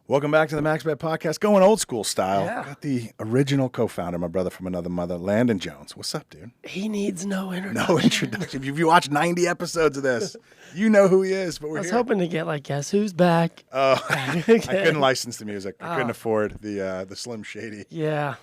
Welcome back to the MaxBet podcast, going old school style. Yeah. Got the original co-founder, my brother from another mother, Landon Jones. What's up, dude? He needs no introduction. No introduction. If you watch 90 episodes of this, you know who he is, but we're I was here. hoping to get like, guess who's back? Oh, I couldn't license the music. I couldn't afford the Slim Shady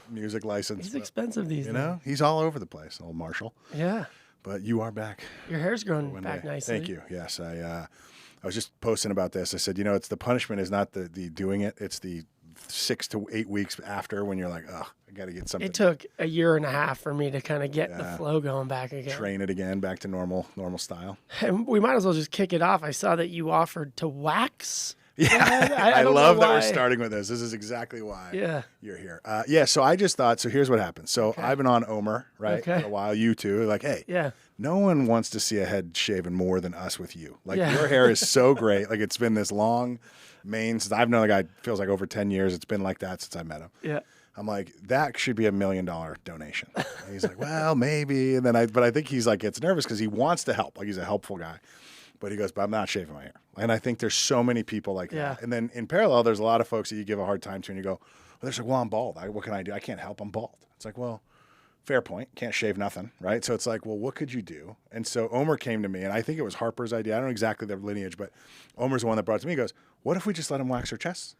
music license. He's expensive these days. You know, he's all over the place, old Marshall. Yeah. But you are back. Your hair's growing back nicely. Thank you. Yes, I was just posting about this. I said, it's the punishment is not the doing it. It's the 6 to 8 weeks after when you're like, oh, I got to get something. It took a year and a half for me to kind of get the flow going back again. Train it again, back to normal style. And we might as well just kick it off. I saw that you offered to wax. Yeah, I love that we're starting with this. This is exactly why you're here. So I just thought, so here's what happened. So I've been on Omer, right, for a while. You too. Like, hey, no one wants to see a head shaven more than us with you. Like, your hair is so great. Like, it's been this long mane since I've known the guy, feels like over 10 years. It's been like that since I met him. Yeah. I'm like, that should be $1 million donation. And he's like, well, maybe. And then but I think he's like, gets nervous because he wants to help. Like, he's a helpful guy. But he goes, but I'm not shaving my hair. And I think there's so many people like that. And then in parallel, there's a lot of folks that you give a hard time to and you go, well, they're like, well, I'm bald. What can I do? I can't help. I'm bald. It's like, well, fair point. Can't shave nothing, right? So it's like, well, what could you do? And so Omer came to me, and I think it was Harper's idea. I don't know exactly their lineage, but Omer's the one that brought it to me. He goes, what if we just let him wax their chests?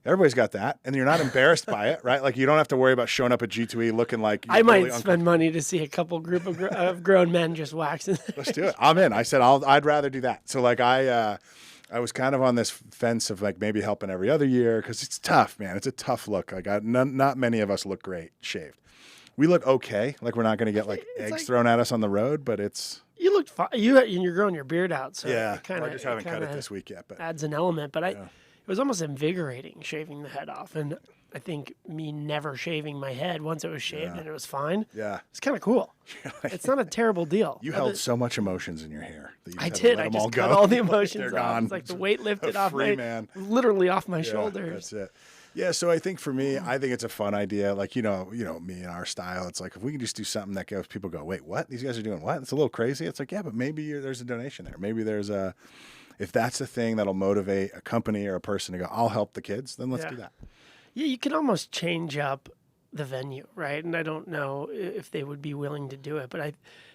Everybody's got that, and you're not embarrassed by it, right? Like, you don't have to worry about showing up at G2E looking like I might spend money to see a couple group of grown men just waxing. Let's do it. I'm in. I said I'd rather do that. So like I was kind of on this fence of like maybe helping every other year because it's tough, man. It's a tough look. Like not many of us look great shaved. We look okay. Like, we're not going to get like eggs thrown at us on the road, but it's. You looked fine. You're growing your beard out, so I just haven't cut it this week yet. But adds an element. But it was almost invigorating shaving the head off, and I think me never shaving my head once it was shaved and it was fine. Yeah, it's kind of cool. It's not a terrible deal. You held so much emotions in your hair. That you I did. I just cut all the emotions off. Gone. It's like the weight lifted off literally off my shoulders. That's it. Yeah, so I think for me, I think it's a fun idea. Like, me and our style, it's like if we can just do something that goes, people go, wait, what? These guys are doing what? It's a little crazy. It's like, yeah, but maybe there's a donation there. Maybe there's if that's the thing that'll motivate a company or a person to go, I'll help the kids, then let's do that. Yeah, you can almost change up the venue, right? And I don't know if they would be willing to do it, but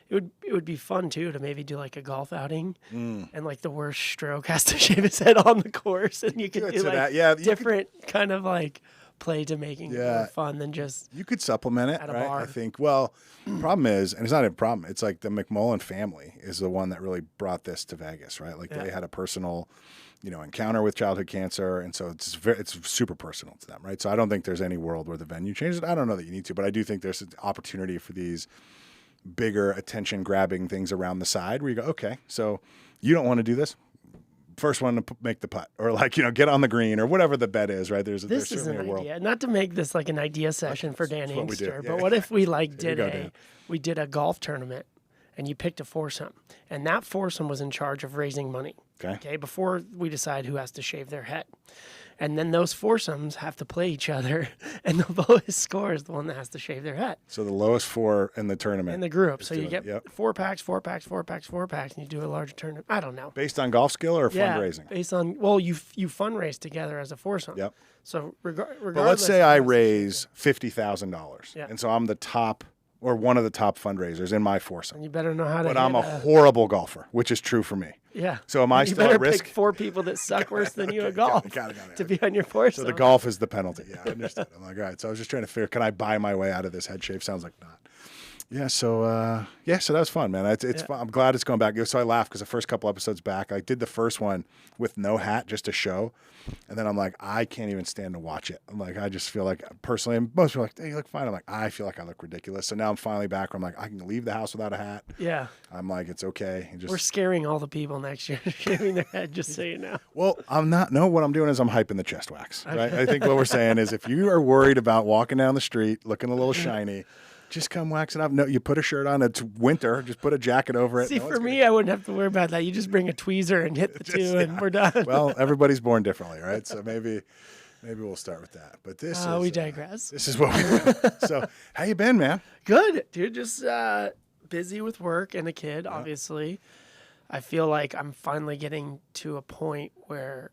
it would be fun too to maybe do like a golf outing, and like the worst stroke has to shave his head on the course, and you could do like different kind of like play to making it more fun than just you could supplement it, at a right? bar. I think. Well, the problem is, and it's not a problem. It's like the McMullen family is the one that really brought this to Vegas, right? Like they had a personal, encounter with childhood cancer, and so it's super personal to them, right? So I don't think there's any world where the venue changes. I don't know that you need to, but I do think there's an opportunity for these bigger attention grabbing things around the side where you go, okay, so you don't want to do this. First one to make the putt, or like, get on the green, or whatever the bet is, right? There's certainly a world. Idea. Not to make this like an idea session for Dan Inkster, but what if we did a golf tournament and you picked a foursome, and that foursome was in charge of raising money. Okay. Before we decide who has to shave their head. And then those foursomes have to play each other, and the lowest score is the one that has to shave their head. So the lowest 4 in the tournament. In the group. So you get 4 packs, and you do a larger tournament. I don't know. Based on golf skill or fundraising? Based on, you fundraise together as a foursome. Yep. So regardless. But let's say I raise $50,000, and so I'm the top or one of the top fundraisers in my foursome. And you better know how to. But I'm a horrible golfer, which is true for me. Yeah. So am I still at risk? You better pick 4 people that suck worse than you at golf to be on your foursome. So the golf is the penalty. Yeah, I understood. I'm like, all right. So I was just trying to figure, can I buy my way out of this head shave? Sounds like not. Yeah. So so that was fun, man. It's fun. I'm glad it's going back. So I laughed because the first couple episodes back, I did the first one with no hat just to show. And then I'm like, I can't even stand to watch it. I'm like, I just feel like personally, and most people are like, hey, you look fine. I'm like, I feel like I look ridiculous. So now I'm finally back where I'm like, I can leave the house without a hat. Yeah. I'm like, it's okay. We're scaring all the people next year shaving their head, just so you know. Well, I'm not. No, what I'm doing is I'm hyping the chest wax. Right. I think what we're saying is if you are worried about walking down the street looking a little shiny, just come wax it up. No, you put a shirt on. It's winter. Just put a jacket over it. See, for me, I wouldn't have to worry about that. You just bring a tweezer and hit the two, and we're done. Well, everybody's born differently, right? So maybe we'll start with that. But this is we digress. This is what we do. So how you been, man? Good, dude. Just busy with work and a kid, obviously. I feel like I'm finally getting to a point where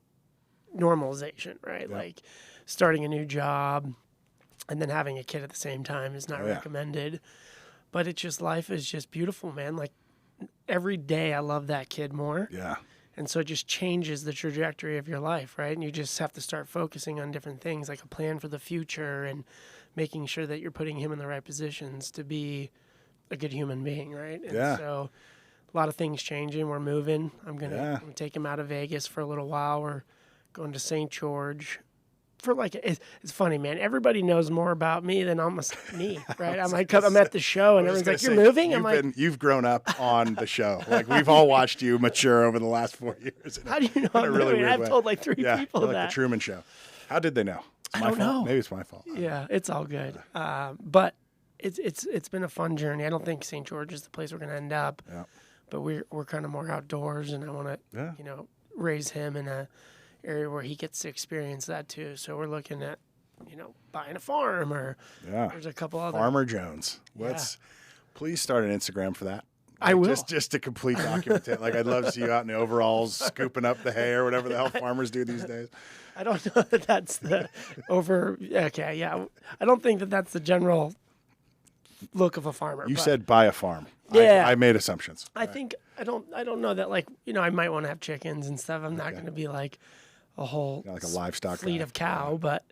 normalization, right? Yeah. Like starting a new job and then having a kid at the same time is not recommended. But it's just, life is just beautiful, man. Like every day I love that kid more. Yeah. And so it just changes the trajectory of your life, right? And you just have to start focusing on different things, like a plan for the future and making sure that you're putting him in the right positions to be a good human being, right? And so a lot of things changing. We're moving. I'm gonna take him out of Vegas for a little while. We're going to St. George. For like, it's funny, man. Everybody knows more about me than almost me, right? I'm like, I'm at the show, and everyone's like, "You're moving." I'm like, "You've grown up on the show. Like we've all watched you mature over the last 4 years." How do you know I'm moving? I've told like 3 people like that. The Truman Show. How did they know? I don't know. Maybe it's my fault. Yeah, it's all good. But it's been a fun journey. I don't think St. George is the place we're going to end up. Yeah. But we're kind of more outdoors, and I want to raise him in a area where he gets to experience that too. So we're looking at buying a farm, or there's a couple other. Farmer Jones. Please start an Instagram for that. I will. Just to complete document. Like I'd love to see you out in the overalls scooping up the hay or whatever the hell farmers do these days. I don't know that that's the okay, yeah. I don't think that that's the general look of a farmer. You said buy a farm. Yeah. I made assumptions. I think I don't know that, like, I might want to have chickens and stuff. I'm not going to be like a whole like a livestock fleet of cow, but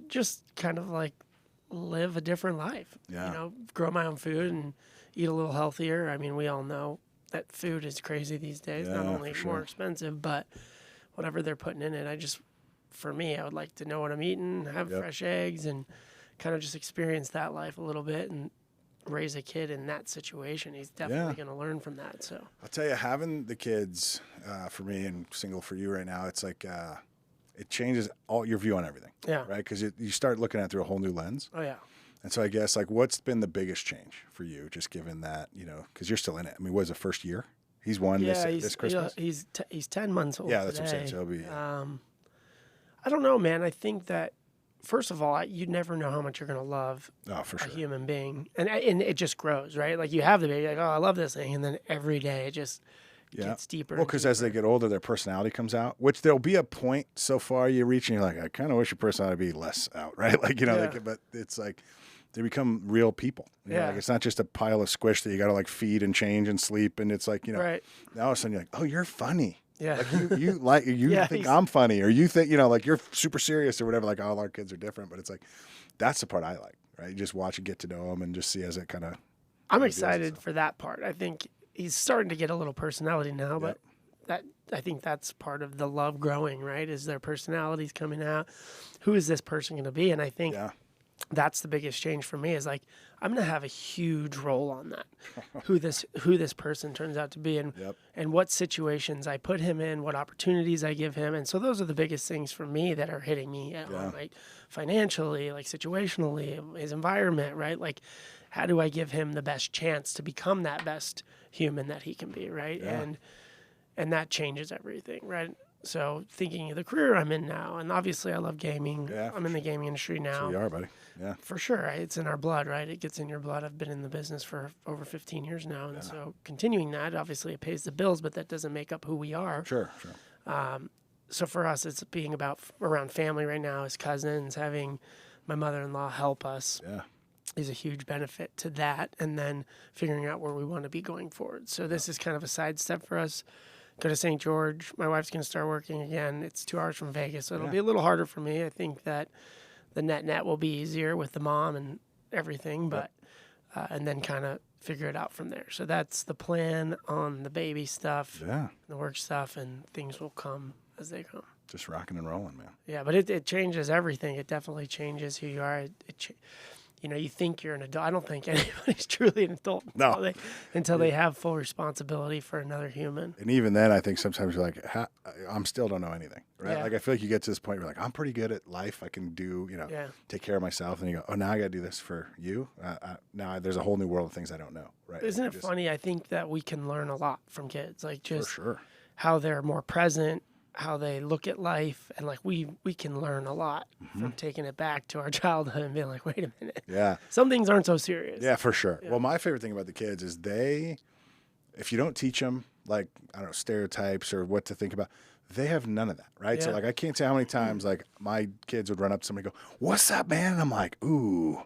just kind of like live a different life. Yeah. Grow my own food and eat a little healthier. I mean, we all know that food is crazy these days. Not only more expensive, but whatever they're putting in it. For me, I would like to know what I'm eating, have fresh eggs, and kind of just experience that life a little bit and raise a kid in that situation. He's definitely going to learn from that. So I'll tell you, having the kids for me and single for you right now, it's like it changes all your view on everything. Yeah. Right? Because you start looking at it through a whole new lens. Oh, yeah. And so I guess, like, what's been the biggest change for you, just given that, because you're still in it? I mean, what is the first year? He's one this Christmas? He's 10 months old. Yeah, that's today. what I'm saying. So he'll be. I don't know, man. I think that, first of all, you never know how much you're going to love a human being. And it just grows, right? Like, you have the baby, like, oh, I love this thing. And then every day it just gets deeper. Well, because as they get older, their personality comes out, which there'll be a point so far you reach and you're like, I kind of wish your personality would be less out, right? Like, but it's like they become real people. Like, it's not just a pile of squish that you got to like feed and change and sleep. And it's like, right. Now all of a sudden you're like, oh, you're funny. Yeah. Like you think I'm funny, or you think, like you're super serious or whatever. Like all our kids are different, but it's like, that's the part I like, right? You just watch and get to know them and just see as it kind of. I'm excited for that part. I think he's starting to get a little personality now, but I think that's part of the love growing, right? Is their personalities coming out? Who is this person going to be? And I think that's the biggest change for me, is like, I'm going to have a huge role on that. who this person turns out to be, and what situations I put him in, what opportunities I give him. And so those are the biggest things for me that are hitting me at home, like financially, like situationally, his environment, right? Like, how do I give him the best chance to become that best human that he can be, right? Yeah. And that changes everything, right? So thinking of the career I'm in now, and obviously I love gaming. Yeah, I'm in the gaming industry now. Sure you are, buddy. Yeah. For sure. It's in our blood, right? It gets in your blood. I've been in the business for over 15 years now. And so continuing that, obviously it pays the bills, but that doesn't make up who we are. Sure. So for us, it's being around family right now, his cousins, having my mother-in-law help us. Yeah. Is a huge benefit to that. And then figuring out where we want to be going forward. So this is kind of a sidestep for us. Go to St. George. My wife's going to start working again. It's 2 hours from Vegas, so it'll be a little harder for me. I think that the net will be easier with the mom and everything, but and then kind of figure it out from there. So that's the plan on the baby stuff, the work stuff, and things will come as they come. Just rocking and rolling, man. Yeah, but it changes everything. It definitely changes who you are. You think you're an adult. I don't think anybody's truly an adult until they have full responsibility for another human. And even then, I think sometimes you're like, I'm still don't know anything, right? Yeah. Like, I feel like you get to this point where you're like, I'm pretty good at life. I can do, take care of myself. And you go, oh, now I got to do this for you. Now there's a whole new world of things I don't know, right? Isn't it funny? I think that we can learn a lot from kids, like just for sure. How they're more present, how they look at life, and like we can learn a lot from taking it back to our childhood and being like, wait a minute. Yeah. Some things aren't so serious. Yeah, for sure. Yeah. Well, my favorite thing about the kids is if you don't teach them, like, I don't know, stereotypes or what to think about, They have none of that, right? Yeah. So, like, I can't tell how many times, like, my kids would run up to somebody and go, "What's up, man?" And I'm like, "Ooh,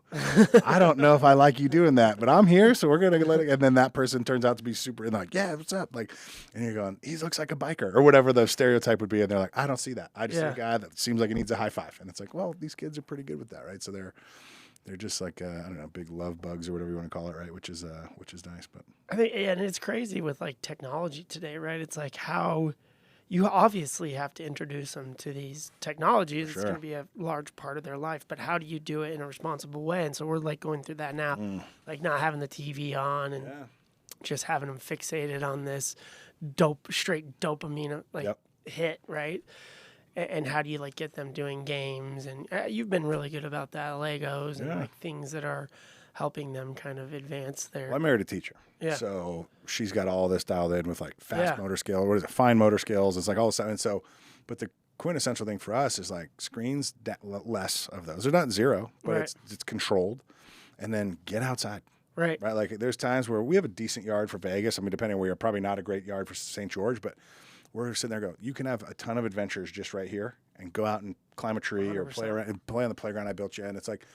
I don't know if I like you doing that, but I'm here, so we're going to let it." And then that person turns out to be super, and like, "Yeah, what's up?" Like, and you're going, "He looks like a biker," or whatever the stereotype would be. And they're like, "I don't see that. I just see a guy that seems like he needs a high five." And it's like, well, these kids are pretty good with that, right? So they're just like, I don't know, big love bugs or whatever you want to call it, right? Which is nice. But I think, and it's crazy with like technology today, right? It's like how you obviously have to introduce them to these technologies. It's going to be a large part of their life, but how do you do it in a responsible way? And so we're like going through that now, like not having the TV on and just having them fixated on this straight dopamine hit, right? And how do you like get them doing games? And you've been really good about that, Legos and like things that are helping them kind of advance their. Well, I married a teacher. Yeah. So she's got all this dialed in with like fast motor skill. What is it? Fine motor skills. It's like all of a sudden. And so, but the quintessential thing for us is like screens, less of those. They're not zero, but it's controlled. And then get outside. Right. Right. Like there's times where we have a decent yard for Vegas. I mean, depending on where you're, probably not a great yard for St. George, but we're sitting there going, you can have a ton of adventures just right here and go out and climb a tree 100%. Or play around and play on the playground I built you. And it's like,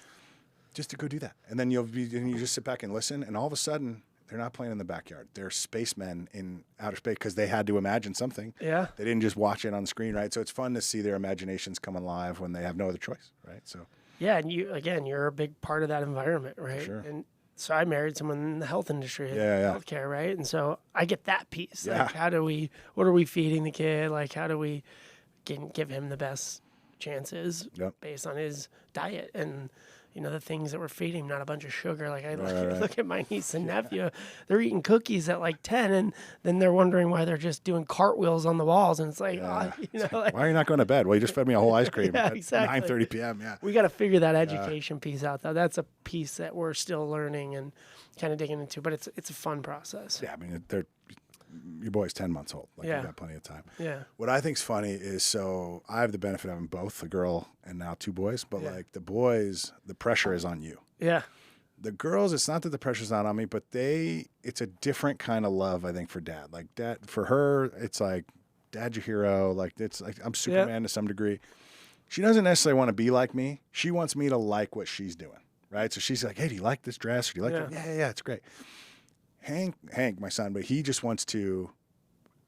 just to go do that. And then you just sit back and listen. And all of a sudden, they're not playing in the backyard. They're spacemen in outer space because they had to imagine something. Yeah. They didn't just watch it on the screen, right? So it's fun to see their imaginations come alive when they have no other choice, right? So. Yeah, and you're a big part of that environment, right? Sure. And so I married someone in the health industry, healthcare, right? And so I get that piece. Yeah. Like, what are we feeding the kid? Like, how do we give him the best chances based on his diet and, you know, the things that we're feeding him, not a bunch of sugar. Like I look at my niece and nephew, they're eating cookies at like 10 and then they're wondering why they're just doing cartwheels on the walls. And it's like, you know, like, why are you not going to bed? Well, you just fed me a whole ice cream at exactly. 9:30 p.m. Yeah. We got to figure that education piece out though. That's a piece that we're still learning and kind of digging into, but it's a fun process. Yeah. I mean, your boy's 10 months old. Like, you got plenty of time. Yeah. What I think's funny is, so I have the benefit of having both a girl and now 2 boys, but like the boys, the pressure is on you. Yeah. The girls, it's not that the pressure's not on me, but it's a different kind of love, I think, for dad. Like dad, for her, it's like, dad's your hero. Like, it's like, I'm Superman to some degree. She doesn't necessarily want to be like me. She wants me to like what she's doing. Right. So she's like, hey, do you like this dress? Or do you like it? Yeah, it's great. Hank, my son, but he just wants to,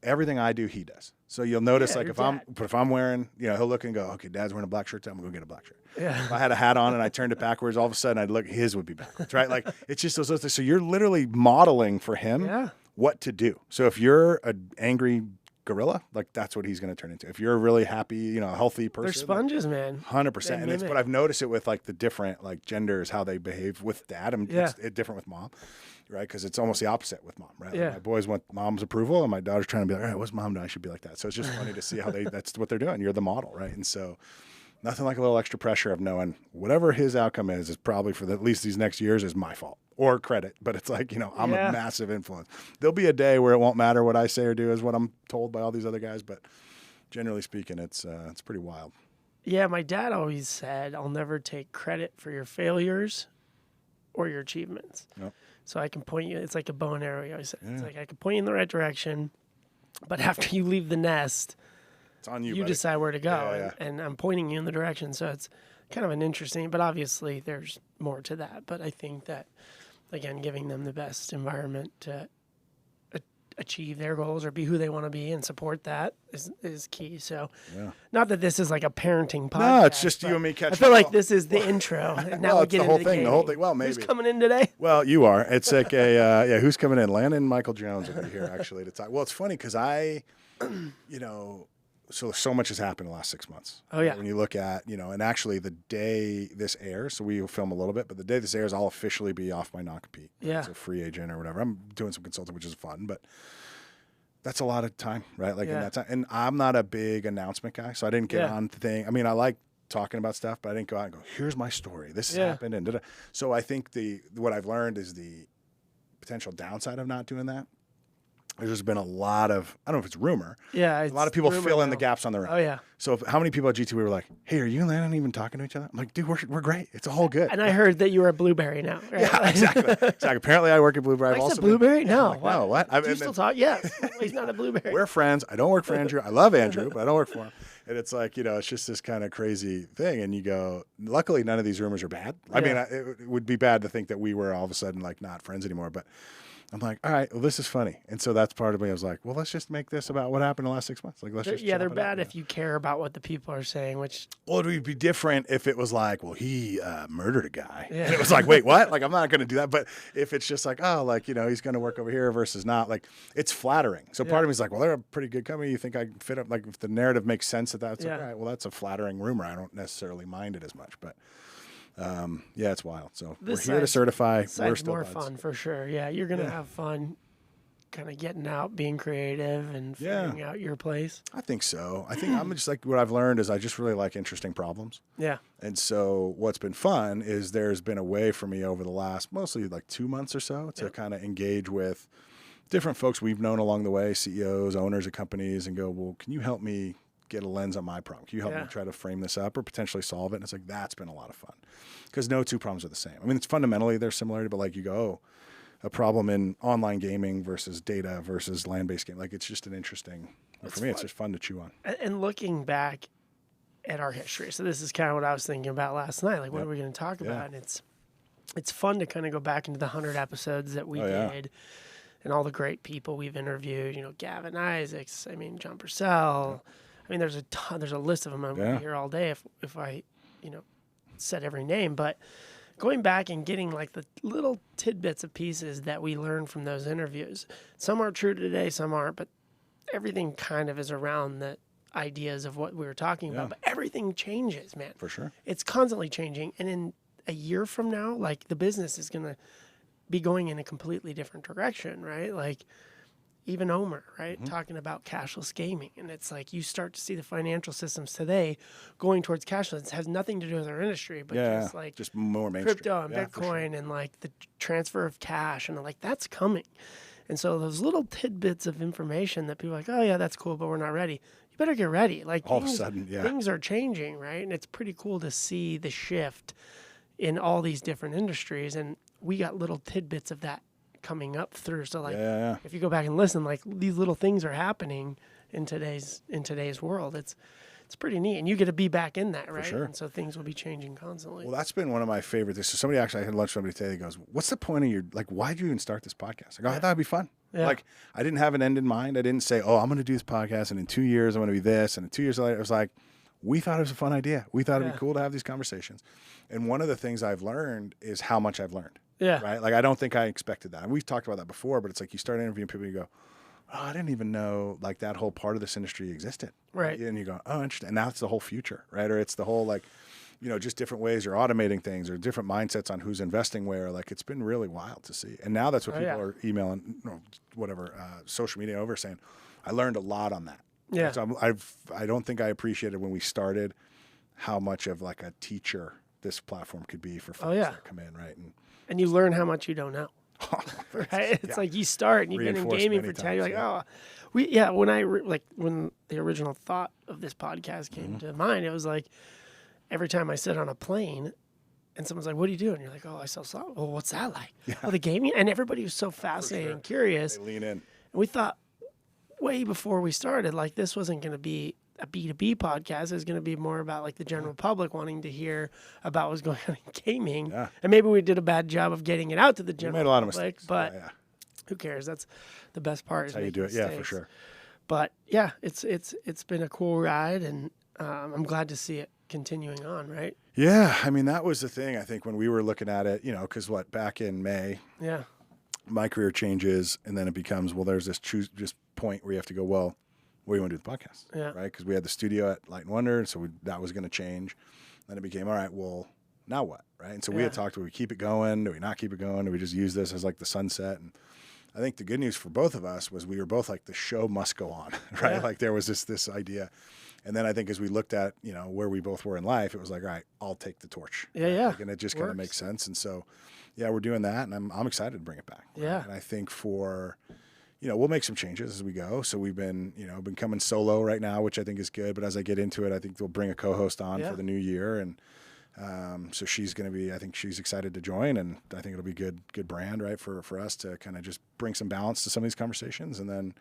everything I do, he does. So you'll notice, like, if I'm wearing, you know, he'll look and go, okay, dad's wearing a black shirt, I'm going to go get a black shirt. Yeah. If I had a hat on and I turned it backwards, all of a sudden I'd look, his would be backwards, right? Like, it's just those things. So you're literally modeling for him what to do. So if you're an angry gorilla, like, that's what he's going to turn into. If you're a really happy, you know, healthy person. They're sponges, man. 100%. But I've noticed it with, like, the different, like, genders, how they behave with dad. And it's different with mom. Right, because it's almost the opposite with mom, right? Like my boys want mom's approval, and my daughter's trying to be like, all right, what's mom doing? I should be like that. So it's just funny to see how that's what they're doing. You're the model, right? And so nothing like a little extra pressure of knowing whatever his outcome is probably for at least these next years is my fault or credit. But it's like, you know, I'm a massive influence. There'll be a day where it won't matter what I say or do is what I'm told by all these other guys. But generally speaking, it's pretty wild. Yeah, my dad always said, I'll never take credit for your failures or your achievements. Nope. So I can point you, it's like a bow and arrow. It's like I can point you in the right direction, but after you leave the nest, it's on you. You decide where to go, and I'm pointing you in the direction. So it's kind of an interesting, but obviously there's more to that. But I think that, again, giving them the best environment to achieve their goals or be who they want to be and support that is key. So not that this is like a parenting podcast. No, it's just you and me catching up. I feel like this is the intro. And now we get the into whole the thing. game. The whole thing. Well, maybe. Who's coming in today? Well, you are. It's like who's coming in? Landon and Michael Jones will be here actually to talk. Well, it's funny because you know, so much has happened in the last 6 months. Oh, yeah. When you look at, you know, and actually the day this airs, so we will film a little bit, but the day this airs, I'll officially be off my non-compete. Yeah. As a free agent or whatever. I'm doing some consulting, which is fun, but that's a lot of time, right? Like in that time. And I'm not a big announcement guy, so I didn't get on the thing. I mean, I like talking about stuff, but I didn't go out and go, here's my story. This has happened. And da-da. So I think what I've learned is the potential downside of not doing that there's just been a lot of, I don't know if it's rumor. Yeah. A lot of people fill in the gaps on their own. Oh, yeah. So how many people at GT were like, hey, are you and Landon even talking to each other? I'm like, dude, we're great. It's all good. And I heard that you were at Blueberry now. Right? Yeah, exactly. Apparently I work at Blueberry. I've also Blueberry? No. Like, no, what? Do you still talk? Yes. He's not at Blueberry. We're friends. I don't work for Andrew. I love Andrew, but I don't work for him. And it's like, it's just this kind of crazy thing. And you go, luckily, none of these rumors are bad. I mean, it would be bad to think that we were all of a sudden like not friends anymore. But I'm like, all right, well, this is funny. And so that's part of me. I was like, well, let's just make this about what happened in the last 6 months. Like, let's just they're bad if you care about what the people are saying, which. Well, it would be different if it was like, well, he murdered a guy. Yeah. And it was like, wait, what? Like, I'm not going to do that. But if it's just like, oh, like, he's going to work over here versus not, like, it's flattering. So part of me is like, well, they're a pretty good company. You think I can fit up? Like, if the narrative makes sense that's like, all right, well, that's a flattering rumor. I don't necessarily mind it as much. But it's wild. So we're here to certify. We're still more buds. Fun for sure. Yeah, you're going to have fun. Kind of getting out, being creative, and figuring out your place. I think so. I think I'm just like, what I've learned is I just really like interesting problems. Yeah. And so what's been fun is there's been a way for me over the last mostly like 2 months or so to kind of engage with different folks we've known along the way, CEOs, owners of companies, and go, well, can you help me get a lens on my problem? Can you help me try to frame this up or potentially solve it? And it's like, that's been a lot of fun because no two problems are the same. I mean, it's fundamentally there's similarity, but like you go, a problem in online gaming versus data versus land-based game. Like, it's just an interesting, for me, it's just fun to chew on. And looking back at our history. So this is kind of what I was thinking about last night. Like, what are we going to talk about? And it's fun to kind of go back into the 100 episodes that we did and all the great people we've interviewed, Gavin Isaacs, John Purcell. There's a ton, there's a list of them. I'm going to be here all day if I, said every name, but going back and getting like the little tidbits of pieces that we learned from those interviews. Some are true today, some aren't, but everything kind of is around the ideas of what we were talking about. But everything changes, man. For sure. It's constantly changing. And in a year from now, like the business is going to be going in a completely different direction, right? Like even Omer, right? Talking about cashless gaming. And it's like you start to see the financial systems today going towards cashless. It has nothing to do with our industry, but just like just more mainstream. Crypto and Bitcoin and like the transfer of cash and like that's coming. And so those little tidbits of information that people are like, oh yeah, that's cool, but we're not ready. You better get ready. Like all of a sudden, things are changing, right? And it's pretty cool to see the shift in all these different industries. And we got little tidbits of that coming up through. So like if you go back and listen, like these little things are happening in today's world. It's pretty neat. And you get to be back in that, right? For sure. And so things will be changing constantly. Well, that's been one of my favorite things. So somebody actually, I had lunch with somebody today that goes, what's the point of your, like, why'd you even start this podcast? I go, I thought it'd be fun. Yeah. Like, I didn't have an end in mind. I didn't say, oh, I'm going to do this podcast and in 2 years I'm going to be this. And in 2 years later, it was like, we thought it was a fun idea. We thought it'd be cool to have these conversations. And one of the things I've learned is how much I've learned. Yeah. Right? Like, I don't think I expected that. And we've talked about that before, but it's like you start interviewing people and you go, oh, I didn't even know like that whole part of this industry existed. Right. And you go, oh, interesting. And now it's the whole future, right? Or it's the whole like, just different ways you're automating things or different mindsets on who's investing where. Like, it's been really wild to see. And now that's what people are emailing, social media over saying, I learned a lot on that. Yeah. So I don't think I appreciated when we started how much of like a teacher this platform could be for folks that come in, right? And you learn how much you don't know. Right? It's like you start and you've been in gaming for 10 years. You're like, when the original thought of this podcast came to mind, it was like every time I sit on a plane and someone's like, what do you do? And you're like, oh, I sell software. Well, what's that like? Yeah. Oh, the gaming? And everybody was so fascinated and curious. They lean in. And we thought way before we started, like this wasn't going to be a B2B podcast. Is going to be more about like the general public wanting to hear about what's going on in gaming. Yeah. And maybe we did a bad job of getting it out to the general public. We made a lot of mistakes. But who cares? That's the best part. That's how you do it. Mistakes. Yeah, for sure. But yeah, it's been a cool ride, and I'm glad to see it continuing on, right? Yeah. I mean, that was the thing, I think, when we were looking at it, because back in May, my career changes, and then it becomes, well, there's this point where you have to go, well, where do you want to do the podcast? Yeah. Right? Because we had the studio at Light and Wonder, so that was going to change. Then it became, all right, well, now what? Right? And so we had talked, do we keep it going? Do we not keep it going? Do we just use this as like the sunset? And I think the good news for both of us was we were both like, the show must go on, right? Yeah. Like there was this idea. And then I think as we looked at, where we both were in life, it was like, all right, I'll take the torch. Yeah, right? Like, and it just kind of makes sense. And so, we're doing that, and I'm excited to bring it back. Right? Yeah. And I think for, we'll make some changes as we go. So we've been coming solo right now, which I think is good. But as I get into it, I think we'll bring a co-host on for the new year. And so she's going to be, I think she's excited to join. And I think it'll be good brand, right, for us to kind of just bring some balance to some of these conversations. And then,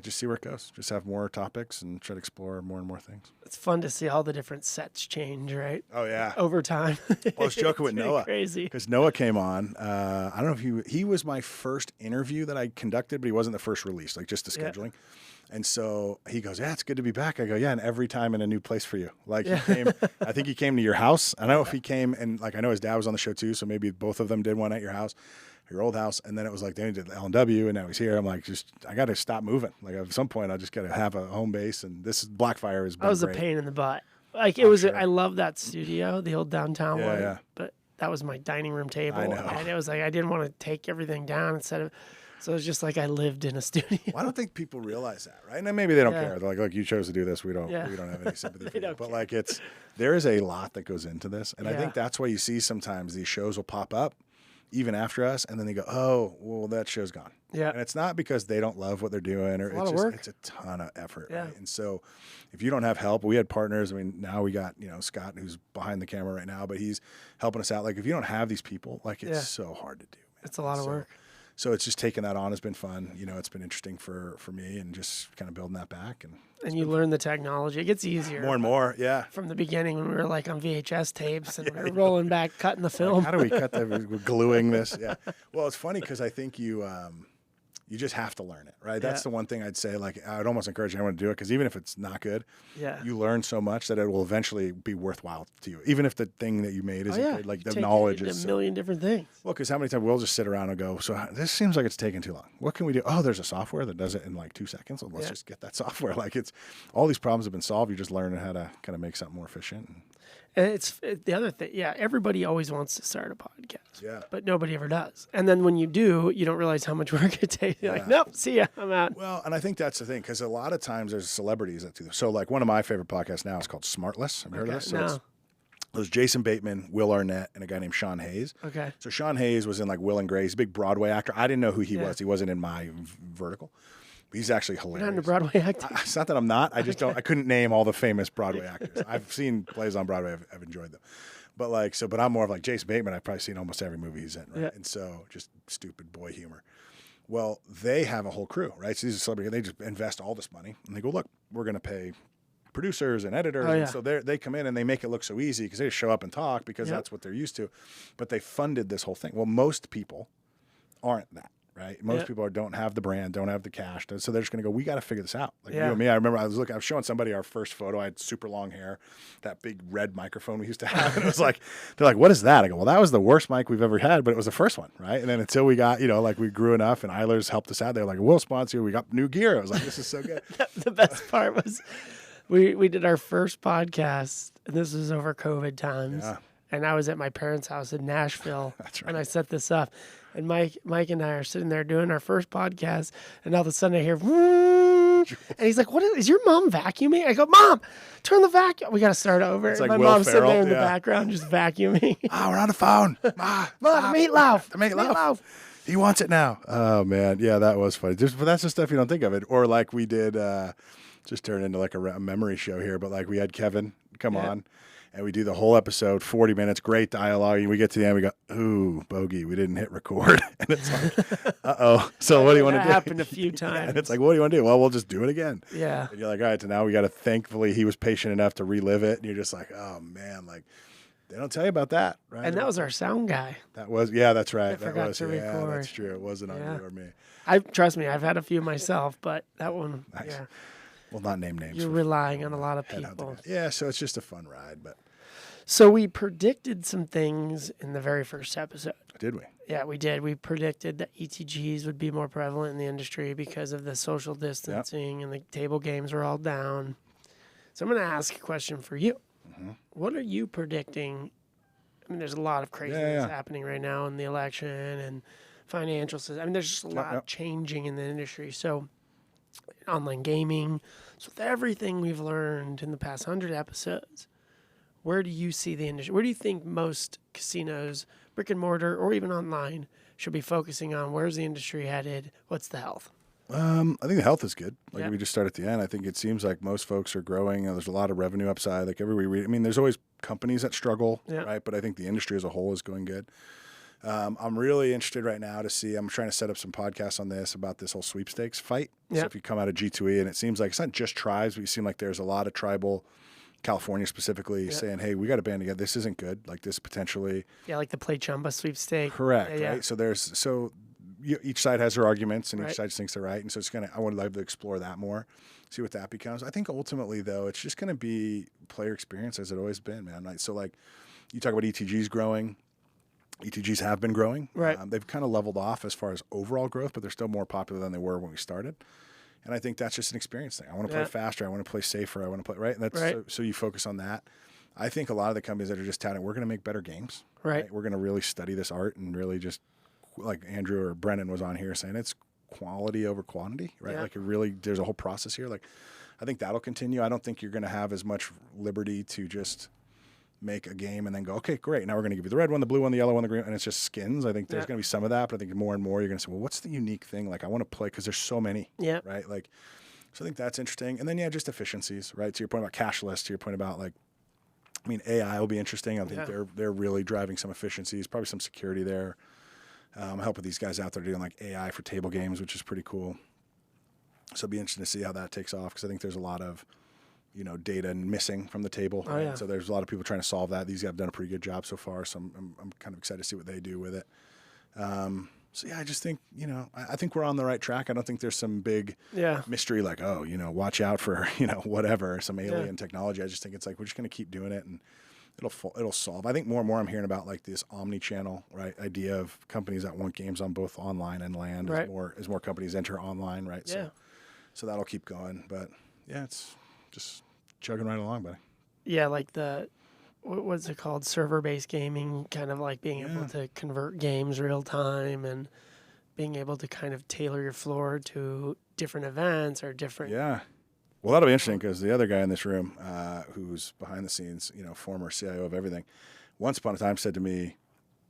just see where it goes. Just have more topics and try to explore more and more things. It's fun to see all the different sets change, right? Oh, yeah. Over time. Well, I was joking with Noah. Crazy. Because Noah came on. I don't know if he was my first interview that I conducted, but he wasn't the first release, like just the scheduling. And so he goes, yeah, it's good to be back. I go, yeah, and every time in a new place for you. Like he came, I think he came to your house. I don't know if he came, and like I know his dad was on the show too, so maybe both of them did one at your house. Your old house, and then it was like they did the L&W, and now he's here. I'm like, I got to stop moving. Like at some point, I just got to have a home base, and this Blackfire is. That was great. A pain in the butt. Like it was. Sure. I love that studio, the old downtown one. Yeah. But that was my dining room table, and it was like I didn't want to take everything down instead of. So it was just like I lived in a studio. Well, I don't think people realize that, right? And maybe they don't care. They're like, look, you chose to do this. We don't have any sympathy for you. But like there is a lot that goes into this, and I think that's why you see sometimes these shows will pop up. Even after us, and then they go, oh, well, that show's gone. Yeah. And it's not because they don't love what they're doing, or it's a ton of effort. Yeah. Right? And so if you don't have help, we had partners. I mean, now we got, Scott, who's behind the camera right now, but he's helping us out. Like if you don't have these people, like it's so hard to do. Man. It's a lot of work. So it's just taking that on has been fun. It's been interesting for me and just kind of building that back. And you learn the technology. It gets easier. More and more, yeah. From the beginning when we were like on VHS tapes and we were rolling back, cutting the film. Like, how do we cut that? We're gluing this. Yeah. Well, it's funny because I think you just have to learn it, right? That's the one thing I'd say. Like I'd almost encourage anyone to do it because even if it's not good, you learn so much that it will eventually be worthwhile to you. Even if the thing that you made isn't good, like the knowledge is a million different things. Well, because how many times we'll just sit around and go, so this seems like it's taking too long. What can we do? Oh, there's a software that does it in like 2 seconds. Well, let's just get that software. Like it's all these problems have been solved. You just learn how to kind of make something more efficient. And it's the other thing. Yeah, everybody always wants to start a podcast, but nobody ever does. And then when you do, you don't realize how much work it takes. You're like, nope, see ya, I'm out. Well, and I think that's the thing because a lot of times there's celebrities that do this. So like one of my favorite podcasts now is called Smartless. Have you heard of this? So there's Jason Bateman, Will Arnett, and a guy named Sean Hayes. Okay. So Sean Hayes was in like Will and Grace, a big Broadway actor. I didn't know who he was. He wasn't in my vertical. He's actually hilarious. You're not into Broadway acting? It's not that I'm not. I just don't. I couldn't name all the famous Broadway actors. I've seen plays on Broadway. I've enjoyed them. But but I'm more of like Jason Bateman. I've probably seen almost every movie he's in, right? Yeah. And so just stupid boy humor. Well, they have a whole crew, right? So these are celebrities. They just invest all this money, and they go, look, we're going to pay producers and editors. And so they come in and they make it look so easy because they just show up and talk because that's what they're used to. But they funded this whole thing. Well, most people aren't that. Right, most people don't have the brand, don't have the cash, so they're just going to go. We got to figure this out. Like you and me, I remember I was showing somebody our first photo. I had super long hair, that big red microphone we used to have, and it was like, they're like, "What is that?" I go, "Well, that was the worst mic we've ever had, but it was the first one, right?" And then until we got, we grew enough, and Eilers helped us out. They're like, "We'll sponsor you." We got new gear. I was like, "This is so good." The best part was we did our first podcast, and this was over COVID times. Yeah. And I was at my parents' house in Nashville. That's right. And I set this up. And Mike and I are sitting there doing our first podcast, and all of a sudden I hear, and he's like, "What is your mom vacuuming?" I go, "Mom, turn the vacuum." We got to start over. It's like my Will mom's Ferrell, sitting there in the background just vacuuming. Oh, we're on the phone. Ma, the meatloaf. The meatloaf. He wants it now. Oh, man. Yeah, that was funny. But that's the stuff you don't think of it. Or like we did, just turned into like a memory show here, but like we had Kevin come on. And we do the whole episode, 40 minutes, great dialogue. And we get to the end, we go, ooh, bogey, we didn't hit record. And it's like, uh-oh. So what do you want to do? That happened a few times. And it's like, what do you want to do? Well, we'll just do it again. Yeah. And you're like, all right, so now we got to, thankfully, he was patient enough to relive it. And you're just like, oh, man, like, they don't tell you about that, right? And that was our sound guy. That was, that's right. I forgot to record. Yeah, that's true. It wasn't on you or me. Trust me, I've had a few myself, but that one, nice. We'll not name names. You're relying on a lot of people. Yeah, so it's just a fun ride, but. So we predicted some things in the very first episode. Did we? Yeah, we did. We predicted that ETGs would be more prevalent in the industry because of the social distancing and the table games were all down. So I'm going to ask a question for you. Mm-hmm. What are you predicting? I mean, there's a lot of craziness happening right now in the election and financial system. I mean, there's just a lot changing in the industry. So online gaming. So with everything we've learned in the past 100 episodes, where do you see the industry? Where do you think most casinos, brick and mortar, or even online, should be focusing on? Where's the industry headed? What's the health? I think the health is good. Like we just start at the end. I think it seems like most folks are growing. There's a lot of revenue upside. Like everywhere we read, I mean, there's always companies that struggle, right? But I think the industry as a whole is going good. I'm really interested right now to see. I'm trying to set up some podcasts on this about this whole sweepstakes fight. So if you come out of G2E, and it seems like it's not just tribes, but you seem like there's a lot of tribal, California specifically, saying, "Hey, we got to band together. This isn't good. Like this potentially." Yeah, like the Play Chumba sweepstakes. Correct. Right. So each side has their arguments, and each side thinks they're right. And so I would love to explore that more, see what that becomes. I think ultimately, though, it's just going to be player experience as it always been, man. So like, you talk about ETGs growing. ETGs have been growing. Right. They've kind of leveled off as far as overall growth, but they're still more popular than they were when we started. And I think that's just an experience thing. I want to play faster. I want to play safer. I want to play right. And that's so you focus on that. I think a lot of the companies that are just touting, we're going to make better games. Right. We're going to really study this art and really just, like Andrew or Brennan was on here saying, it's quality over quantity, right? Like it really, there's a whole process here. Like I think that'll continue. I don't think you're going to have as much liberty to just make a game and then go, okay, great. Now we're going to give you the red one, the blue one, the yellow one, the green, and it's just skins. I think there's going to be some of that, but I think more and more you're going to say, well, what's the unique thing? Like I want to play because there's so many, right? Like, so I think that's interesting. And then, just efficiencies, right? To your point about cashless, to your point about like, I mean, AI will be interesting. I think they're really driving some efficiencies, probably some security there. I'm helping these guys out there doing like AI for table games, which is pretty cool. So it'll be interesting to see how that takes off because I think there's a lot of, data missing from the table. Right? So there's a lot of people trying to solve that. These guys have done a pretty good job so far. So I'm kind of excited to see what they do with it. I just think, I think we're on the right track. I don't think there's some big mystery like, watch out for, whatever, some alien technology. I just think it's like, we're just going to keep doing it and it'll solve. I think more and more I'm hearing about like this omni-channel, right, idea of companies that want games on both online and land as more companies enter online, right? So that'll keep going. But it's just chugging right along, buddy. Yeah, like what's it called? Server-based gaming, kind of like being able to convert games real time and being able to kind of tailor your floor to different events or different. Yeah. Well, that'll be interesting because the other guy in this room, who's behind the scenes, former CIO of everything, once upon a time said to me,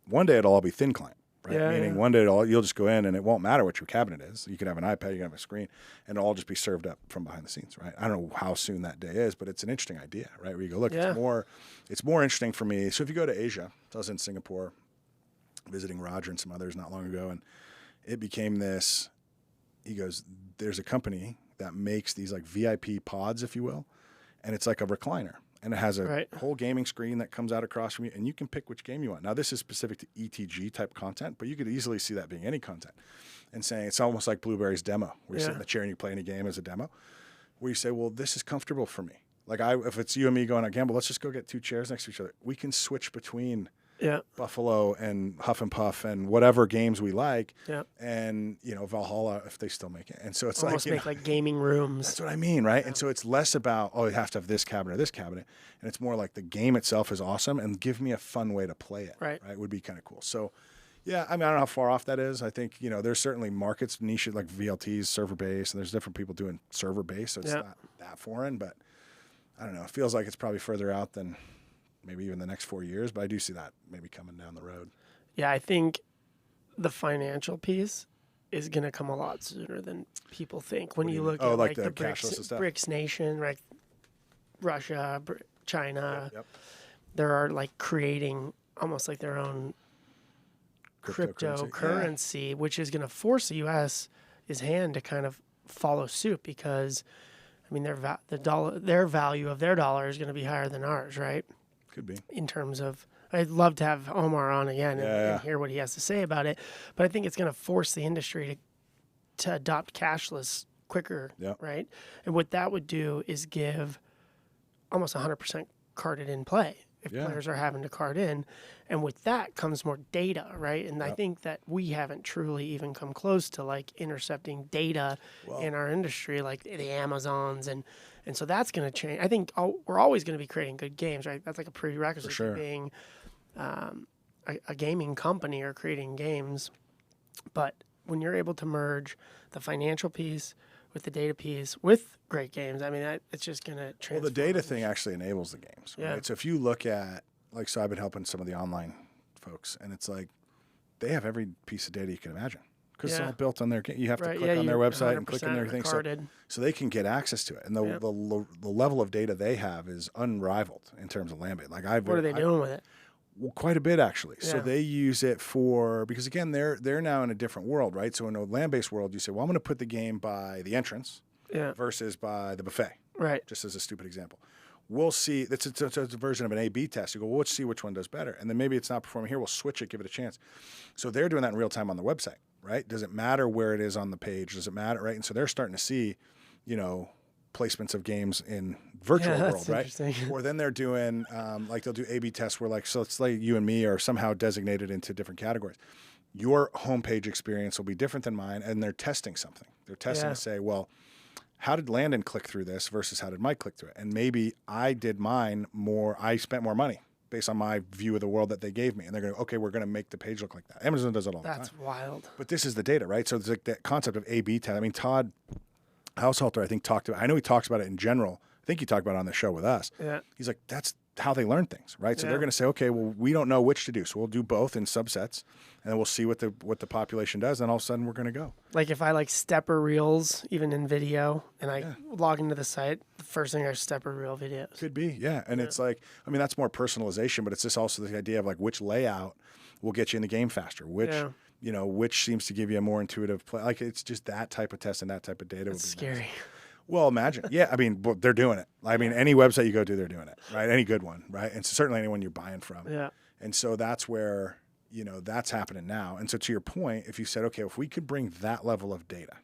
one day it'll all be thin client. Right? Meaning one day you'll just go in and it won't matter what your cabinet is. You can have an iPad, you can have a screen, and it'll all just be served up from behind the scenes, right? I don't know how soon that day is, but it's an interesting idea, right? Where you go, look, it's more interesting for me. So if you go to Asia, I was in Singapore visiting Roger and some others not long ago, and it became this, he goes, there's a company that makes these like VIP pods, if you will, and it's like a recliner. And it has a whole gaming screen that comes out across from you, and you can pick which game you want. Now, this is specific to ETG type content, but you could easily see that being any content. And saying it's almost like Blueberry's demo, where you sit in the chair and you play any game as a demo, where you say, well, this is comfortable for me. Like if it's you and me going out gamble, let's just go get two chairs next to each other. We can switch between Buffalo and Huff and Puff and whatever games we like, and Valhalla if they still make it. And so it's almost make like gaming rooms. That's what I mean, right? And so it's less about you have to have this cabinet or this cabinet, and it's more like the game itself is awesome and give me a fun way to play it. Right, would be kind of cool. So, I don't know how far off that is. I think there's certainly markets niche like VLTs, server based, and there's different people doing server based, so it's not that foreign. But I don't know. It feels like it's probably further out than maybe even the next 4 years, but I do see that maybe coming down the road. Yeah, I think the financial piece is going to come a lot sooner than people think. When you look at like the BRICS nation, right? Russia, China, they are like creating almost like their own cryptocurrency, which is going to force the U.S.'s hand to kind of follow suit because, I mean, their value of their dollar is going to be higher than ours, right? Could be. In terms of, I'd love to have Omar on again and hear what he has to say about it. But I think it's going to force the industry to adopt cashless quicker, right? And what that would do is give almost 100% carded in play if players are having to card in. And with that comes more data, right? And I think that we haven't truly even come close to like intercepting data in our industry, like the Amazons and so that's going to change. I think we're always going to be creating good games, right? That's like a prerequisite to being a gaming company or creating games. But when you're able to merge the financial piece with the data piece with great games, I mean, it's just going to transform. Well, the data thing actually enables the games, right? So if you look at, like, so I've been helping some of the online folks, and it's like they have every piece of data you can imagine. because it's all built on their. You have to click on their website and click on their thing, so they can get access to it. And the level of data they have is unrivaled in terms of land-based. Like what are they doing with it? Well, quite a bit actually. Yeah. So they use it because again they're now in a different world, right? So in a land-based world, you say, well, I'm going to put the game by the entrance versus by the buffet, right? Just as a stupid example. We'll see. It's a version of an A/B test. You go, well, let's see which one does better, and then maybe it's not performing here. We'll switch it, give it a chance. So they're doing that in real time on the website, right? Does it matter where it is on the page? Does it matter, right? And so they're starting to see, placements of games in virtual world, right? Or then they're doing they'll do A/B tests where so let's say you and me are somehow designated into different categories. Your homepage experience will be different than mine, and they're testing something. They're testing to say, well, how did Landon click through this versus how did Mike click through it? And maybe I did mine more. I spent more money based on my view of the world that they gave me. And they're going, okay, we're going to make the page look like that. Amazon does it all the time. That's wild. But this is the data, right? So it's like that concept of A/B test. I mean, Todd Haushalter, I think, talked about. I know he talks about it in general. I think he talked about it on the show with us. Yeah. He's like, that's how they learn things, right? So they're going to say, okay, well, we don't know which to do, so we'll do both in subsets, and then we'll see what the population does, and all of a sudden we're going to go. Like if I stepper reels, even in video, and I log into the site, the first thing are stepper reel videos. Could be, yeah. And it's that's more personalization, but it's just also the idea of which layout will get you in the game faster, which seems to give you a more intuitive play. It's just that type of test and that type of data. It's scary. Nice. Well, imagine. Yeah, I mean, they're doing it. I mean, any website you go to, they're doing it, right? Any good one, right? And certainly anyone you're buying from. Yeah. And so that's where, that's happening now. And so to your point, if you said, okay, if we could bring that level of data.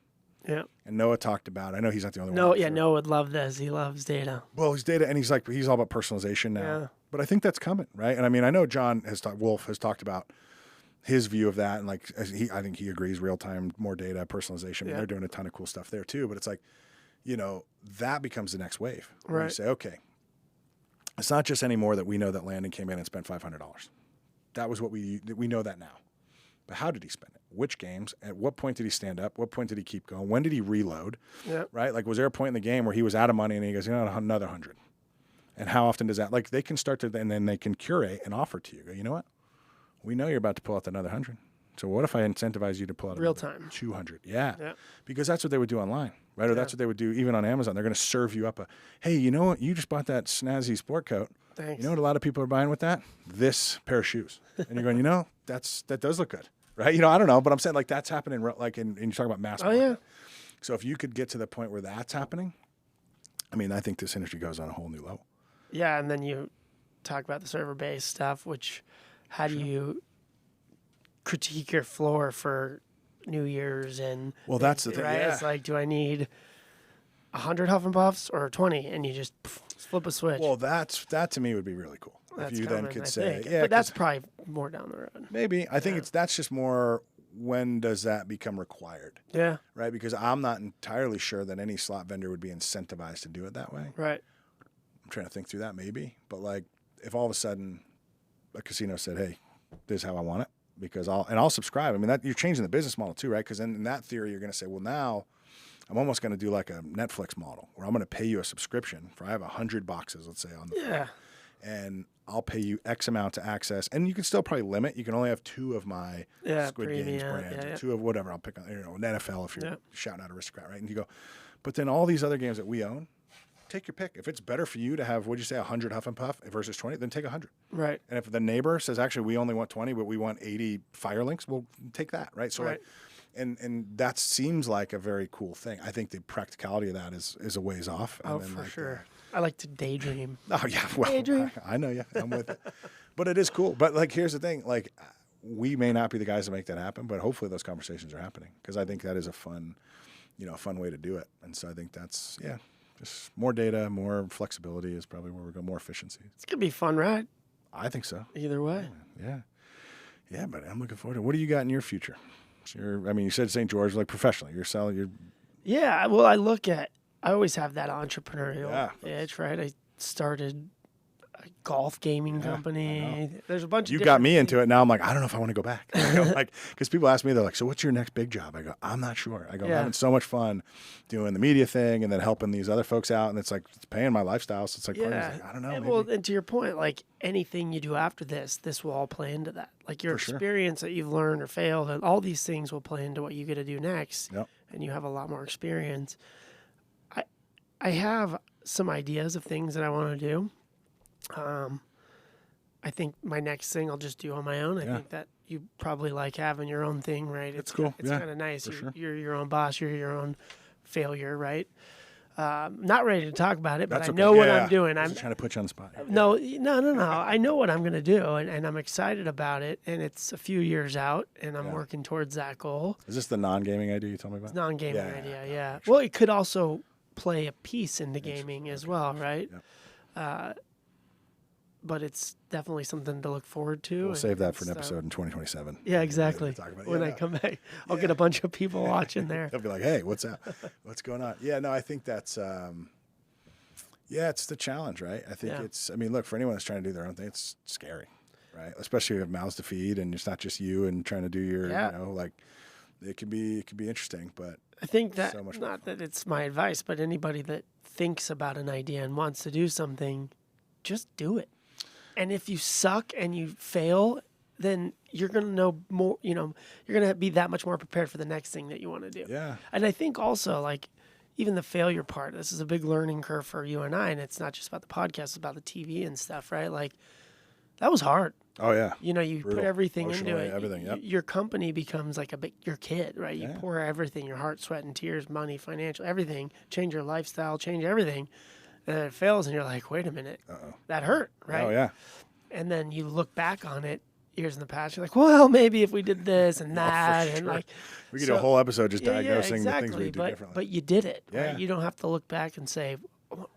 Yeah. And Noah talked about, I know he's not the only one. No, yeah, Noah would love this. He loves data. Well, he's data, and he's all about personalization now. Yeah. But I think that's coming, right? And I mean, I know Wolf has talked about his view of that, and I think he agrees, real-time, more data, personalization. I mean, they're doing a ton of cool stuff there too, but it's that becomes the next wave. Right. You say, okay, it's not just anymore that we know that Landon came in and spent $500. That was what we know that now. But how did he spend it? Which games? At what point did he stand up? What point did he keep going? When did he reload? Yeah. Right? Was there a point in the game where he was out of money and he goes, another 100? And how often does that? They can start to, and then they can curate and offer to you. Go, you know what? We know you're about to pull out another 100. So what if I incentivize you to pull out real time 200? Yeah. Because that's what they would do online, right? Or that's what they would do even on Amazon. They're going to serve you up hey, you know what? You just bought that snazzy sport coat. Thanks. You know what a lot of people are buying with that? This pair of shoes. And you're going, that does look good, right? I don't know, but I'm saying that's happening and you talk about mass market. Yeah. So if you could get to the point where that's happening, I mean, I think this industry goes on a whole new level. Yeah, and then you talk about the server-based stuff, which how do you critique your floor for New Year's and that's the thing, right? yeah. It's do I need 100 Huff and Puffs or 20? And you just flip a switch. Well, that to me would be really cool. That's if you common, then could I say, think. But that's probably more down the road. Maybe. I think that's just more, when does that become required? Yeah. Right? Because I'm not entirely sure that any slot vendor would be incentivized to do it that way. Right. I'm trying to think through that maybe. But if all of a sudden a casino said, hey, this is how I want it, because I'll subscribe. I mean, that you're changing the business model too, right? Because in that theory, you're going to say, well, now I'm almost going to do like a Netflix model where I'm going to pay you a subscription for I have 100 boxes, let's say, on the and I'll pay you X amount to access, and you can still probably limit. You can only have 2 of my Squid Games brands, 2 of whatever. I'll pick on, an NFL if you're shouting out Aristocrat, right? And you go, but then all these other games that we own, take your pick. If it's better for you to have, 100 Huff and Puff versus 20, then take 100. Right. And if the neighbor says, actually, we only want 20, but we want 80 Firelinks, we'll take that, right? So, and that seems like a very cool thing. I think the practicality of that is a ways off. Oh, for sure. I like to daydream. Oh, yeah. Well, daydream. I know you. I'm with it. But it is cool. But, here's the thing. We may not be the guys to make that happen, but hopefully those conversations are happening, because I think that is a fun way to do it. And so I think that's, just more data, more flexibility is probably where we're going, more efficiency. It's going to be fun, right? I think so. Either way. Yeah. Yeah, but I'm looking forward to it. What do you got in your future? So you said St. George, professionally. You're selling, Yeah, well, I always have that entrepreneurial itch, right? I started golf gaming company. There's a bunch of You got me into it. Now I'm like, I don't know if I want to go back. Like, because people ask me, they're like, so what's your next big job? I go, I'm not sure. I go, I'm having so much fun doing the media thing and then helping these other folks out. And it's like, it's paying my lifestyle. So it's like, I don't know. And, well, and to your point, like anything you do after this will all play into that. Like your experience that you've learned or failed, and all these things will play into what you get to do next. Yep. And you have a lot more experience. I have some ideas of things that I want to do. I think my next thing I'll just do on my own. I think that you probably like having your own thing, right? It's cool. It's kind of nice. You're your own boss. You're your own failure, right? Not ready to talk about it, but I know what I'm doing. I'm trying to put you on the spot. No. I know what I'm going to do, and I'm excited about it. And it's a few years out, and I'm working towards that goal. Is this the non-gaming idea you told me about? It's non-gaming idea, yeah. Well, it could also play a piece into gaming as well, right? Yep. But it's definitely something to look forward to. We'll save that for an episode in 2027. Yeah, exactly. When I come back, I'll get a bunch of people watching there. They'll be like, hey, what's up? What's going on? Yeah, no, I think that's, it's the challenge, right? I think look, for anyone that's trying to do their own thing, it's scary, right? Especially if you have mouths to feed and it's not just you and trying to do your, it can be interesting, but I think that, not that it's my advice, but anybody that thinks about an idea and wants to do something, just do it. And if you suck and you fail, then you're going to know more, you're going to be that much more prepared for the next thing that you want to do. Yeah. And I think also, like, even the failure part, this is a big learning curve for you and I, and it's not just about the podcast, it's about the TV and stuff, right? Like, that was hard. Oh, yeah. You Brutal. Put everything into it. Everything, yep. Your company becomes like your kid, right? You pour everything, your heart, sweat, and tears, money, financial, everything, change your lifestyle, change everything. And then it fails, and you're like, wait a minute. That hurt, right? Oh, yeah. And then you look back on it years in the past, you're like, well, maybe if we did this and that. And like, we could do a whole episode just diagnosing the things we do differently. But you did it, right? You don't have to look back and say,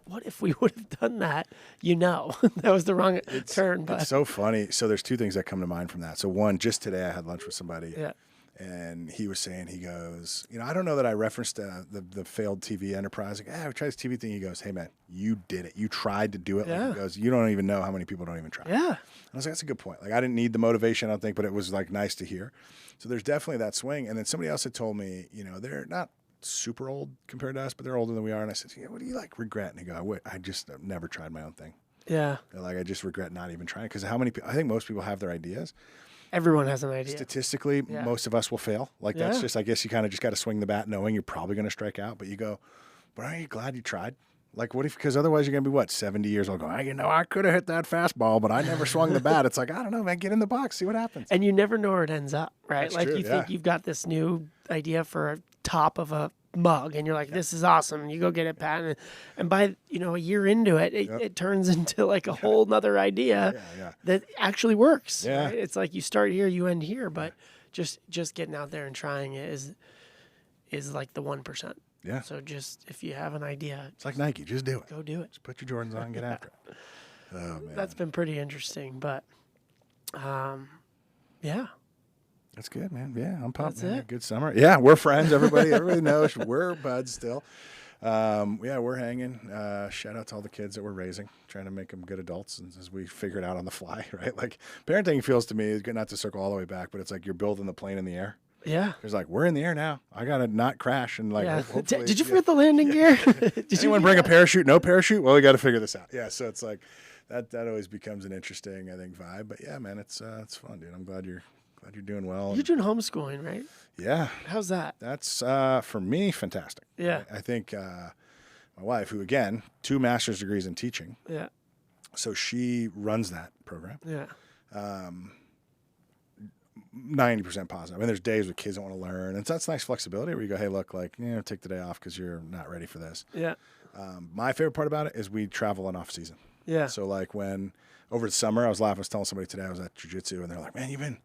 what if we would have done that? That was the wrong turn. But it's so funny. So there's two things that come to mind from that. So one, just today I had lunch with somebody. Yeah. And he was saying, he goes, I don't know that I referenced the failed TV enterprise. Like, we tried this TV thing. He goes, hey, man, you did it. You tried to do it. Like, he goes, you don't even know how many people don't even try. Yeah. And I was like, that's a good point. Like, I didn't need the motivation, I don't think, but it was, like, nice to hear. So there's definitely that swing. And then somebody else had told me, they're not super old compared to us, but they're older than we are. And I said, what do you, like, regret? And he goes, I just never tried my own thing. Yeah. Like, I just regret not even trying. Because how many people, I think most people have their ideas. Everyone has an idea. Statistically, most of us will fail. Like, that's just, I guess you kind of just got to swing the bat knowing you're probably going to strike out. But you go, but aren't you glad you tried? Like, what if, because otherwise you're going to be, 70 years old going, I could have hit that fastball, but I never swung the bat. It's like, I don't know, man, get in the box, see what happens. And you never know where it ends up, right? That's like, true, you think you've got this new idea for a top of a mug, and you're like, this is awesome. You go get it patented. And by, a year into it, it turns into like a whole nother idea that actually works. Yeah. Right? It's like you start here, you end here, but just getting out there and trying it is like the 1%. Yeah. So just, if you have an idea, it's like Nike, just do it. Go do it. Just put your Jordans on and get after it. Oh, man. That's been pretty interesting, but yeah. That's good, man. Yeah, I'm pumped. That's it. Good summer. Yeah, we're friends. Everybody knows we're buds still. We're hanging. Shout out to all the kids that we're raising, trying to make them good adults as we figure it out on the fly, right? Like, parenting feels to me, is good, not to circle all the way back, but it's like you're building the plane in the air. Yeah. It's like, we're in the air now. I got to not crash. And like, did you forget the landing gear? Did anyone bring a parachute? No parachute? Well, we got to figure this out. Yeah. So it's like, that always becomes an interesting, I think, vibe. But yeah, man, it's fun, dude. I'm glad you're doing well. You're doing homeschooling, right? Yeah. How's that? That's, for me, fantastic. Yeah. I think my wife, who, again, 2 master's degrees in teaching. Yeah. So she runs that program. Yeah. 90% positive. I mean, there's days where kids don't want to learn. And so that's nice flexibility where you go, hey, look, like, take the day off because you're not ready for this. Yeah. My favorite part about it is we travel in off season. Yeah. So like when over the summer, I was telling somebody today I was at jiu-jitsu and they're like, man, you've been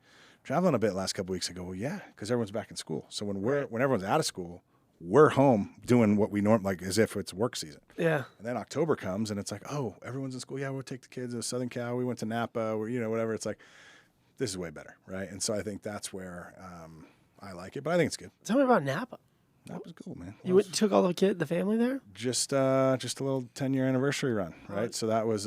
traveling a bit last couple of weeks. I go, well, yeah, because everyone's back in school. So when everyone's out of school, we're home doing what we like as if it's work season. Yeah. And then October comes and it's like, oh, everyone's in school. Yeah, we'll take the kids to Southern Cal. We went to Napa or, whatever. It's like, this is way better. Right. And so I think that's where I like it, but I think it's good. Tell me about Napa. That was cool, man. You took all the family there? Just a little 10-year anniversary run, right? So that was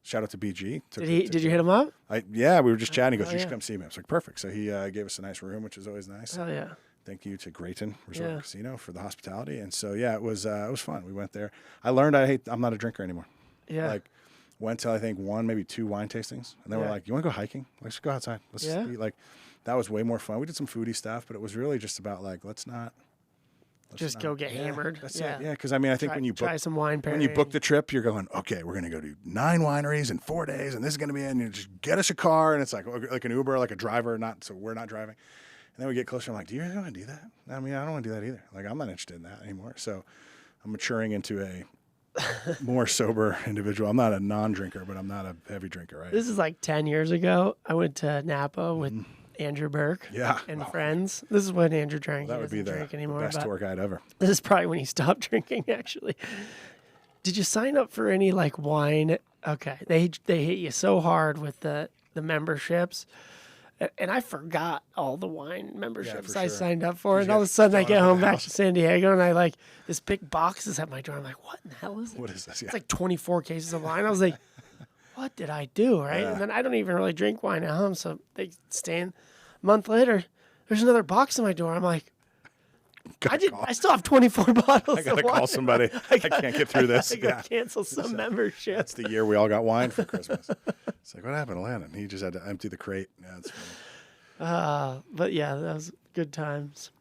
shout out to BG. Did you hit him up? Yeah, we were just chatting. He goes, "You should come see me." I was like, "Perfect." So he gave us a nice room, which is always nice. Oh yeah. Thank you to Grayton Resort and Casino for the hospitality. And so it was fun. We went there. I learned I'm not a drinker anymore. Yeah. Like went to I think 1, maybe 2 wine tastings, and then we're like, "You want to go hiking? Let's go outside. Let's just eat." Like that was way more fun. We did some foodie stuff, but it was really just about like let's just go get hammered. That's it. Yeah, because I mean, I think when you try some wine pairing. when you book the trip, you're going, okay, we're going to go to 9 wineries in 4 days, and this is going to be in. You just get us a car, and it's like an Uber, like a driver, so we're not driving. And then we get closer. I'm like, do you really want to do that? I mean, I don't want to do that either. Like, I'm not interested in that anymore. So I'm maturing into a more sober individual. I'm not a non-drinker, but I'm not a heavy drinker, right? This is like 10 years ago. I went to Napa with Andrew Burke and friends. This is when Andrew drank. Well, that would be the best tour guide ever. This is probably when he stopped drinking, actually. Did you sign up for any like wine? Okay, they hit you so hard with the memberships. And I forgot all the wine memberships I signed up for. And all of a sudden I get home back to San Diego and I this big box is at my door. I'm like, what in the hell is it? What is this? Yeah. It's like 24 cases of wine. I was like, what did I do? Right. Yeah. And then I don't even really drink wine at home. So they stand a month later, there's another box at my door. I'm like, I still have 24 bottles. I got to call somebody. I can't get through this. I got to cancel some membership. That's the year we all got wine for Christmas. It's like, what happened to Landon? He just had to empty the crate. Yeah, that's funny. But yeah, that was good times.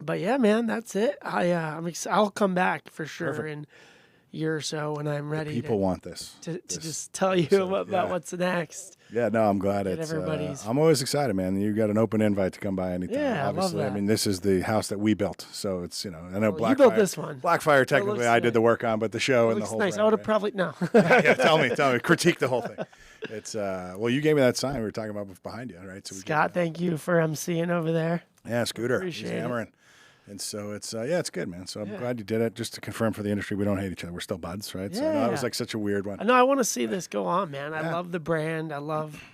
But yeah, man, that's it. I'll come back for sure in a year or so when I'm ready. People want this to just tell you about what's next. Yeah, no, I'm glad it's. I'm always excited, man. You got an open invite to come by anytime. Yeah, obviously. I love that. I mean, this is the house that we built, so it's I know you built this one. Blackfire, technically, I did the work on, but the show and the whole. Nice. Brand, I would have probably no. Yeah, tell me, critique the whole thing. It's well, you gave me that sign we were talking about behind you, right? So Scott, thank you for emceeing over there. Yeah, Scooter, Appreciate he's hammering. And so it's it's good, man. So I'm glad you did it. Just to confirm for the industry, we don't hate each other. We're still buds, right? Yeah. So that was like such a weird one. No, I want to see this go on, man. I love the brand. I love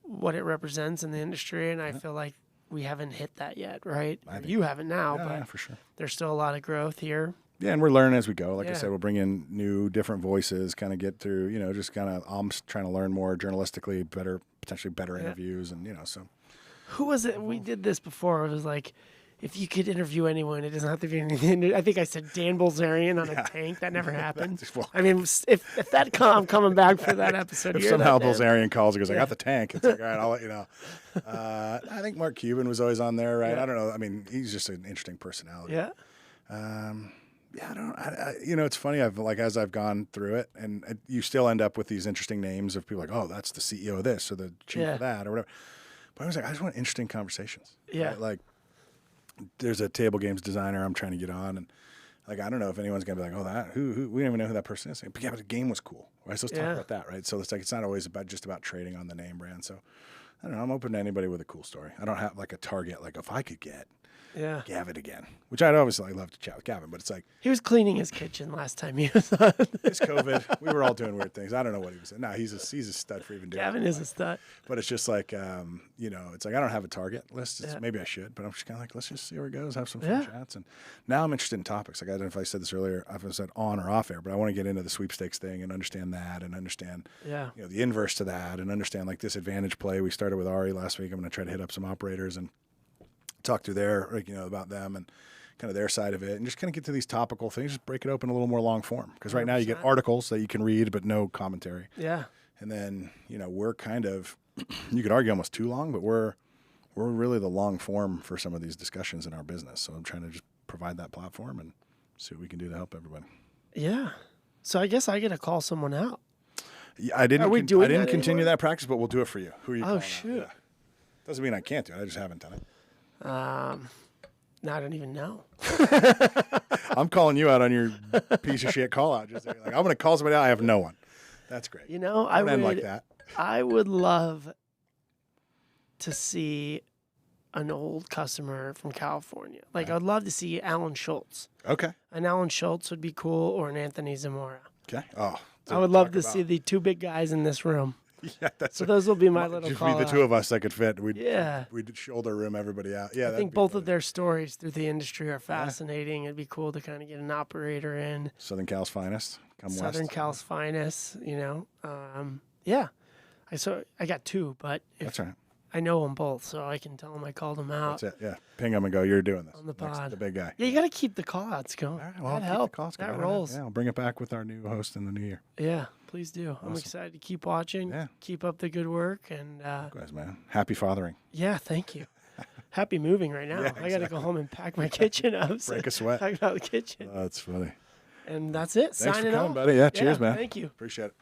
what it represents in the industry, and I feel like we haven't hit that yet, right? You haven't now, but for sure. There's still a lot of growth here. Yeah, and we're learning as we go. Like I said, we'll bring in new, different voices, kind of get through, just kind of, I'm trying to learn more journalistically, potentially better interviews, and, so. Who was it? We did this before. It was like, if you could interview anyone, it doesn't have to be anything. I think I said Dan Bilzerian on a tank. That never happened. I mean, if that I'm coming back for that episode. If somehow Bilzerian calls and goes, I got the tank. It's like, all right, I'll let you know. I think Mark Cuban was always on there, right? Yeah. I don't know. I mean, he's just an interesting personality. Yeah. I don't. It's funny. As I've gone through it, and you still end up with these interesting names of people like, oh, that's the CEO of this or the chief of that or whatever. But I was like, I just want interesting conversations. Yeah. Right? Like, there's a table games designer I'm trying to get on, and I don't know if anyone's gonna be like, oh, that who we don't even know who that person is. But yeah, but the game was cool, right? So let's talk about that, right? So it's not always just about trading on the name brand. So I don't know. I'm open to anybody with a cool story. I don't have like a target. Like if I could get Gavin again, which I'd obviously love to chat with Gavin, but it's like he was cleaning his kitchen last time he was on. It's COVID. We were all doing weird things. I don't know what he was. No, he's a stud for even doing. Gavin is a stud. But it's just like it's like I don't have a target list. Maybe I should, but I'm just kind of like, let's just see where it goes, have some fun chats. And now I'm interested in topics. Like I don't know if I said this earlier, if I said on or off air, but I want to get into the sweepstakes thing and understand that, and understand the inverse to that, and understand like this advantage play. We started with Ari last week. I'm going to try to hit up some operators and talk through about them and kind of their side of it, and just kind of get to these topical things, just break it open a little more long form. Because right now you get articles that you can read, but no commentary. Yeah. And then, we're kind of, you could argue almost too long, but we're really the long form for some of these discussions in our business. So I'm trying to just provide that platform and see what we can do to help everybody. Yeah. So I guess I get to call someone out. Yeah, I didn't continue that practice, but we'll do it for you. Who are you calling out? Shoot. Yeah. Doesn't mean I can't do it. I just haven't done it. No, I don't even know. I'm calling you out on your piece of shit call out. Just like I'm going to call somebody out. I have no one. That's great. I would end like that. I would love to see an old customer from California. Like I'd love to see Alan Schultz. Okay. An Alan Schultz would be cool, or an Anthony Zamora. Okay. Oh, I would love to see the two big guys in this room. Yeah, so those will be my little just call be the two of us that could fit. We'd shoulder room everybody out. Yeah, I think both of their stories through the industry are fascinating. It'd be cool to kind of get an operator in. Southern Cal's finest. Southern Cal's finest, yeah. I got two, but that's right. I know them both, so I can tell them I called them out. That's it. Yeah, ping them and go. You're doing this on the pod. The big guy. Yeah, you got to keep the call outs going. All right, well, that helps. That rolls. Yeah, I'll bring it back with our new host in the new year. Yeah, please do. Awesome. I'm excited to keep watching. Yeah. Keep up the good work and. Guys, man, happy fathering. Yeah, thank you. Happy moving right now. Yeah, exactly. I got to go home and pack my kitchen up. Break a sweat. Talk about the kitchen. That's funny. And that's it. Thanks Signing for coming, off. buddy. Yeah, cheers, man. Thank you. Appreciate it.